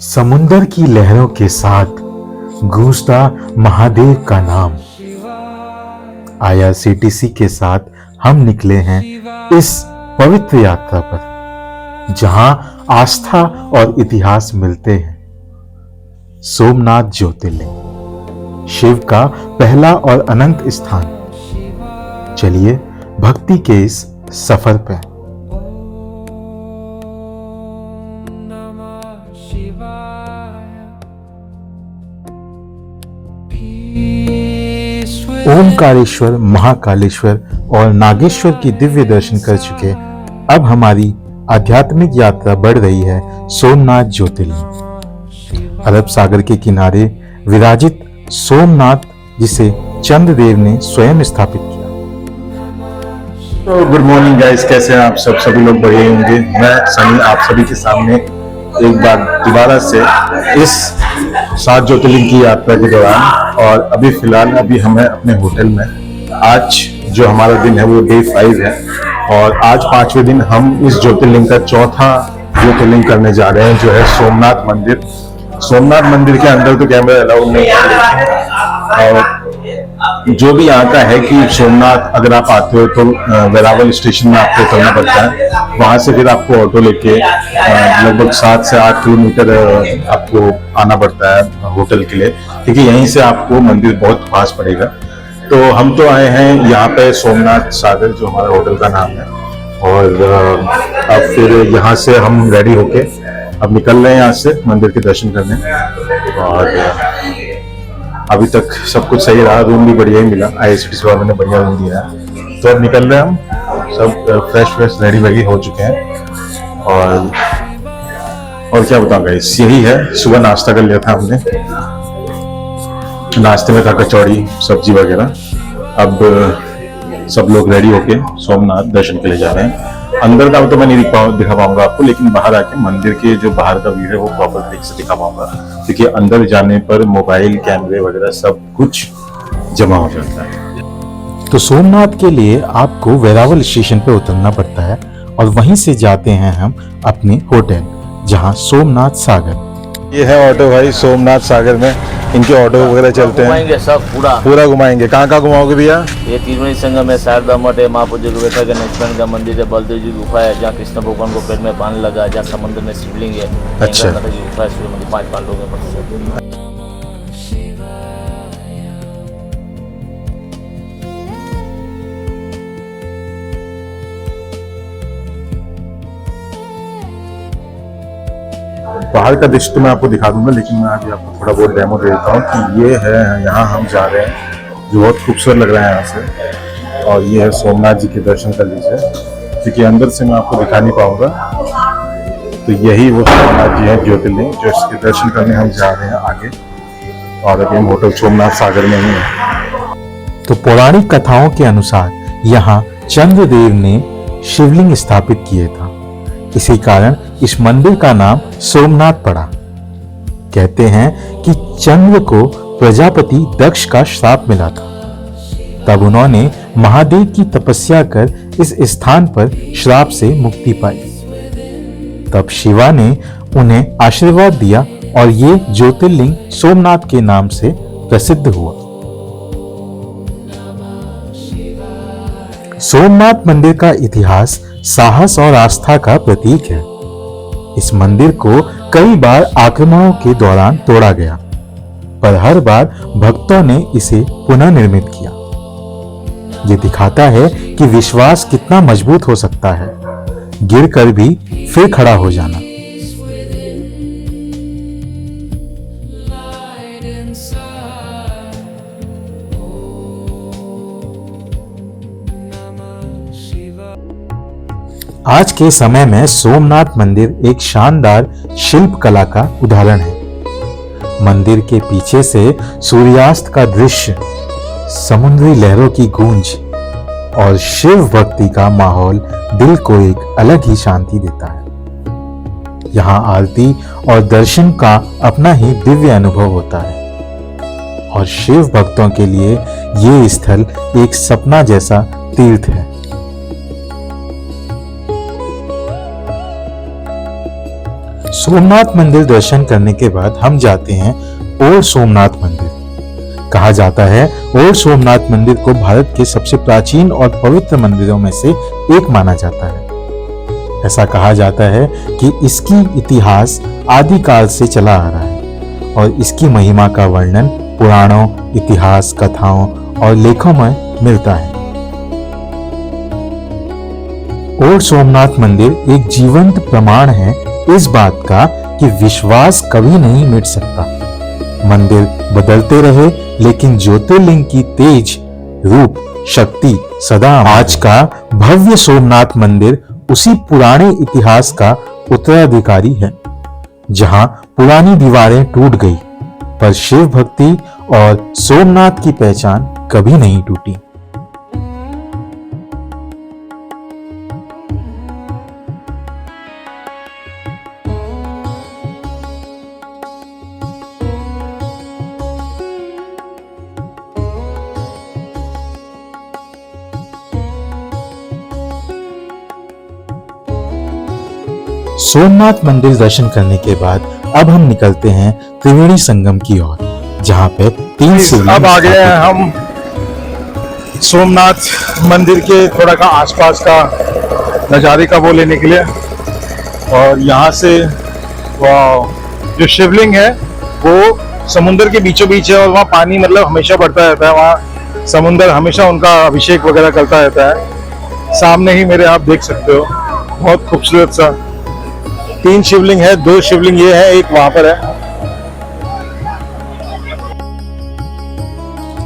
समुंदर की लहरों के साथ गूंजता महादेव का नाम। आईआरसीटीसी के साथ हम निकले हैं इस पवित्र यात्रा पर, जहां आस्था और इतिहास मिलते हैं। सोमनाथ ज्योतिर्लिंग, शिव का पहला और अनंत स्थान। चलिए भक्ति के इस सफर पे। ओमकारेश्वर, महाकालेश्वर और नागेश्वर की दिव्य दर्शन कर चुके अब हमारी आध्यात्मिक यात्रा बढ़ रही है सोमनाथ ज्योतिर्लिंग। अरब सागर के किनारे विराजित सोमनाथ, जिसे चंद्रदेव ने स्वयं स्थापित किया। तो गुड मॉर्निंग गाइस, कैसे हैं आप सब? सभी लोग बढ़िया होंगे। मैं सनी आप सभी के सामने एक बार दोबारा से इस 7 ज्योतिर्लिंग की यात्रा के दौरान, और अभी फिलहाल हम हैं अपने होटल में। आज जो हमारा दिन है वो डे 5 है, और आज 5वें दिन हम इस ज्योतिर्लिंग का चौथा ज्योतिर्लिंग करने जा रहे हैं, जो है सोमनाथ मंदिर। सोमनाथ मंदिर के अंदर तो कैमरा अलाउड नहीं है, और जो भी यहाँ का है कि सोमनाथ अगर आप आते हो तो वेरावल स्टेशन में आपको उतरना पड़ता है। वहां से फिर आपको ऑटो लेके लगभग 7 से 8 किलोमीटर आपको आना पड़ता है होटल के लिए, क्योंकि यहीं से आपको मंदिर बहुत पास पड़ेगा। तो हम तो आए हैं यहाँ पे सोमनाथ सागर, जो हमारा होटल का नाम है, और अब फिर यहाँ से हम रेडी होके अब निकल रहे हैं यहाँ से मंदिर के दर्शन करने। और अभी तक सब कुछ सही रहा, रूम भी बढ़िया ही मिला, आईआरसीटीसी वालों ने बढ़िया रूम दिया है। तो अब निकल रहे हैं हम सब फ्रेश रेडी वेडी हो चुके हैं। और क्या बताऊं गाइस, यही है। सुबह नाश्ता कर लिया था हमने, नाश्ते में था कचौड़ी सब्जी वगैरह। अब सब लोग रेडी होके सोमनाथ दर्शन के लिए जा रहे हैं। अंदर का तो मैं नहीं दिखा पाऊंगा आपको, लेकिन बाहर आके मंदिर के जो बाहर का व्यू है वो प्रॉपर तरीके से दिखा पाऊंगा, क्योंकि अंदर जाने पर मोबाइल कैमरे वगैरह सब कुछ जमा हो जाता है। तो सोमनाथ के लिए आपको वेरावल स्टेशन पे उतरना पड़ता है, और वहीं से जाते हैं हम अपने होटल, जहां सोमनाथ सागर। ये है ऑटो भाई सोमनाथ सागर में, इनके ऑटो वगैरह चलते हैं। घुमाएंगे सब पूरा घुमाएंगे। कहाँ घुमाओगे भैया? ये त्रिवेणी संगम है, शारदा मठ है, महापूज्य गुफा गणेश का मंदिर है, बलदेव जी गुफा है, जहाँ कृष्ण भगवान को पेट में पानी लगा, जहाँ समुद्र में शिवलिंग है। अच्छा। गुफा है, सूर्य मंदिर 5 लोग हैं। बाहर का दृश्य तो मैं आपको दिखा दूंगा, लेकिन मैं अभी आपको थोड़ा बहुत डेमो दे देता हूँ कि ये है यहाँ हम जा रहे हैं, जो बहुत खूबसूरत लग रहा है यहाँ से। और ये है सोमनाथ जी के दर्शन कर लीजिए, क्योंकि अंदर से मैं आपको दिखा नहीं पाऊंगा। तो यही वो सोमनाथ जी है ज्योतिर्लिंग, जो इसके दर्शन करने हम जा रहे हैं आगे। और अभी हम होटल सोमनाथ सागर में ही है। तो पौराणिक कथाओं के अनुसार यहाँ चंद्रदेव ने शिवलिंग स्थापित किए था, इसी कारण इस मंदिर का नाम सोमनाथ पड़ा। कहते हैं कि चंद्र को प्रजापति दक्ष का श्राप मिला था, तब उन्होंने महादेव की तपस्या कर इस स्थान पर श्राप से मुक्ति पाई। तब शिवा ने उन्हें आशीर्वाद दिया, और ये ज्योतिर्लिंग सोमनाथ के नाम से प्रसिद्ध हुआ। सोमनाथ मंदिर का इतिहास साहस और आस्था का प्रतीक है। इस मंदिर को कई बार आक्रमणों के दौरान तोड़ा गया, पर हर बार भक्तों ने इसे पुनः निर्मित किया। ये दिखाता है कि विश्वास कितना मजबूत हो सकता है, गिरकर भी फिर खड़ा हो जाना। आज के समय में सोमनाथ मंदिर एक शानदार शिल्प कला का उदाहरण है। मंदिर के पीछे से सूर्यास्त का दृश्य, समुद्री लहरों की गूंज और शिव भक्ति का माहौल दिल को एक अलग ही शांति देता है। यहाँ आरती और दर्शन का अपना ही दिव्य अनुभव होता है, और शिव भक्तों के लिए ये स्थल एक सपना जैसा तीर्थ है। सोमनाथ मंदिर दर्शन करने के बाद हम जाते हैं ओल्ड सोमनाथ मंदिर। कहा जाता है ओल्ड सोमनाथ मंदिर को भारत के सबसे प्राचीन और पवित्र मंदिरों में से एक माना जाता है। ऐसा कहा जाता है कि इसकी इतिहास आदिकाल से चला आ रहा है और इसकी महिमा का वर्णन पुराणों, इतिहास, कथाओं और लेखों में मिलता है। ओल्ड सोमनाथ मंदिर एक जीवंत प्रमाण है इस बात का कि विश्वास कभी नहीं मिट सकता। मंदिर बदलते रहे लेकिन ज्योतिर्लिंग की तेज रूप शक्ति सदा। आज का भव्य सोमनाथ मंदिर उसी पुराने इतिहास का उत्तराधिकारी है, जहां पुरानी दीवारें टूट गई पर शिव भक्ति और सोमनाथ की पहचान कभी नहीं टूटी। सोमनाथ मंदिर दर्शन करने के बाद अब हम निकलते हैं त्रिवेणी संगम की ओर, जहां पे 3 शिवलिंग। अब आ गए हैं हम सोमनाथ मंदिर के थोड़ा का आसपास का नज़ारे का वो लेने के लिए। और यहाँ से जो शिवलिंग है वो समुद्र के बीचों बीच है और वहाँ पानी मतलब हमेशा बढ़ता रहता है। वहाँ समुद्र हमेशा उनका अभिषेक वगैरह करता रहता है। सामने ही मेरे आप देख सकते हो, बहुत खूबसूरत सा 3 शिवलिंग है, 2 शिवलिंग ये है, एक वहां पर है।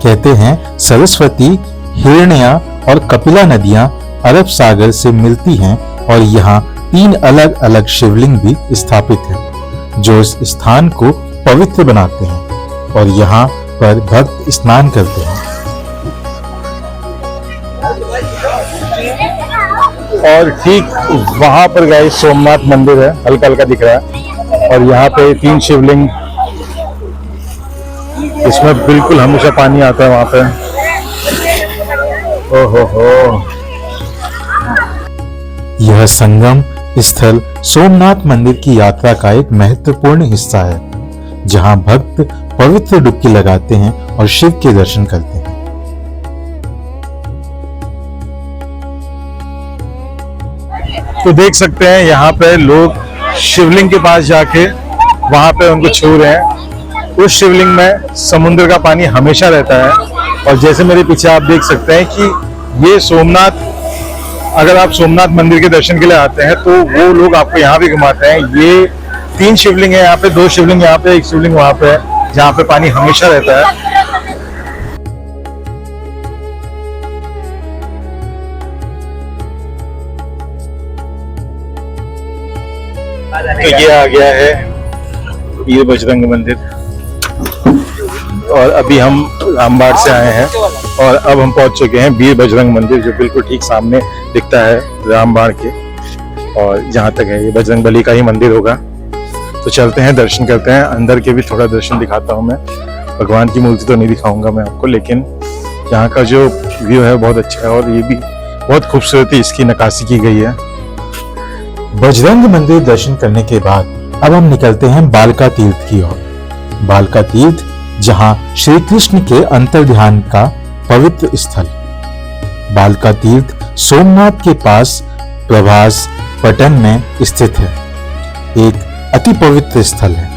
कहते हैं सरस्वती, हिरण्या और कपिला नदियां अरब सागर से मिलती हैं और यहाँ 3 अलग अलग शिवलिंग भी स्थापित हैं, जो इस स्थान को पवित्र बनाते हैं और यहाँ पर भक्त स्नान करते हैं। और ठीक वहां पर गाइस सोमनाथ मंदिर है, हल्का हल्का दिख रहा है। और यहाँ पे 3 शिवलिंग, इसमें बिल्कुल हमेशा पानी आता है वहां पे। ओहो, यह संगम स्थल सोमनाथ मंदिर की यात्रा का एक महत्वपूर्ण हिस्सा है, जहां भक्त पवित्र डुबकी लगाते हैं और शिव के दर्शन करते हैं। तो देख सकते हैं यहाँ पे लोग शिवलिंग के पास जाके वहां पे उनको छू रहे हैं। उस शिवलिंग में समुद्र का पानी हमेशा रहता है। और जैसे मेरे पीछे आप देख सकते हैं कि ये सोमनाथ, अगर आप सोमनाथ मंदिर के दर्शन के लिए आते हैं तो वो लोग आपको यहाँ भी घुमाते हैं। ये 3 शिवलिंग है यहाँ पे, 2 शिवलिंग यहाँ पे, 1 शिवलिंग वहां पे है, जहाँ पे पानी हमेशा रहता है। तो ये आ गया है वीर बजरंग मंदिर। और अभी हम रामबाड़ से आए हैं और अब हम पहुंच चुके हैं वीर बजरंग मंदिर, जो बिल्कुल ठीक सामने दिखता है रामबाड़ के। और जहाँ तक है ये बजरंग बली का ही मंदिर होगा। तो चलते हैं, दर्शन करते हैं। अंदर के भी थोड़ा दर्शन दिखाता हूँ मैं। भगवान की मूर्ति तो नहीं दिखाऊंगा मैं आपको, लेकिन यहाँ का जो व्यू है बहुत अच्छा है और ये भी बहुत खूबसूरती इसकी नक्काशी की गई है। बजरंग मंदिर दर्शन करने के बाद अब हम निकलते हैं बालका तीर्थ की ओर। बालका तीर्थ, जहां श्री कृष्ण के अंतर्ध्यान का पवित्र स्थल। बालका तीर्थ सोमनाथ के पास प्रभास पटन में स्थित है, एक अति पवित्र स्थल है।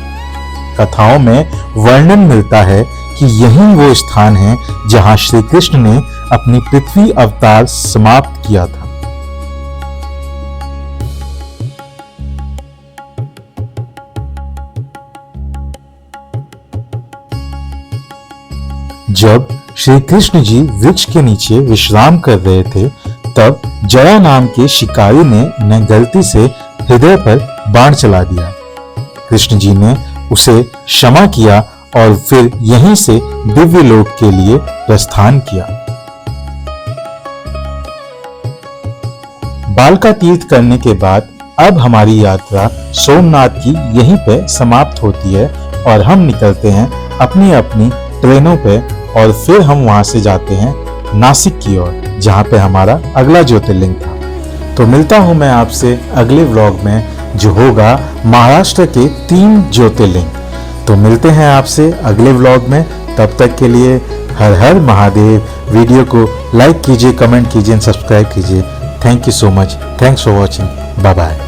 कथाओं में वर्णन मिलता है कि यही वो स्थान है जहां श्री कृष्ण ने अपनी पृथ्वी अवतार समाप्त किया था। जब श्री कृष्ण जी वृक्ष के नीचे विश्राम कर रहे थे, तब जया नाम के शिकारी ने उन्हें गलती से हृदय पर बाण चला दिया। कृष्ण जी ने उसे क्षमा किया और फिर यहीं से दिव्य लोक के लिए प्रस्थान किया। बालका तीर्थ करने के बाद अब हमारी यात्रा सोमनाथ की यहीं पे समाप्त होती है और हम निकलते हैं अपनी अपनी ट्रेनों पे और फिर हम वहां से जाते हैं नासिक की ओर, जहां पे हमारा अगला ज्योतिर्लिंग था। तो मिलता हूं मैं आपसे अगले व्लॉग में जो होगा महाराष्ट्र के 3 ज्योतिर्लिंग। तो मिलते हैं आपसे अगले व्लॉग में, तब तक के लिए हर हर महादेव। वीडियो को लाइक कीजिए, कमेंट कीजिए, सब्सक्राइब कीजिए। Thank you so much. Thanks for watching. Bye bye.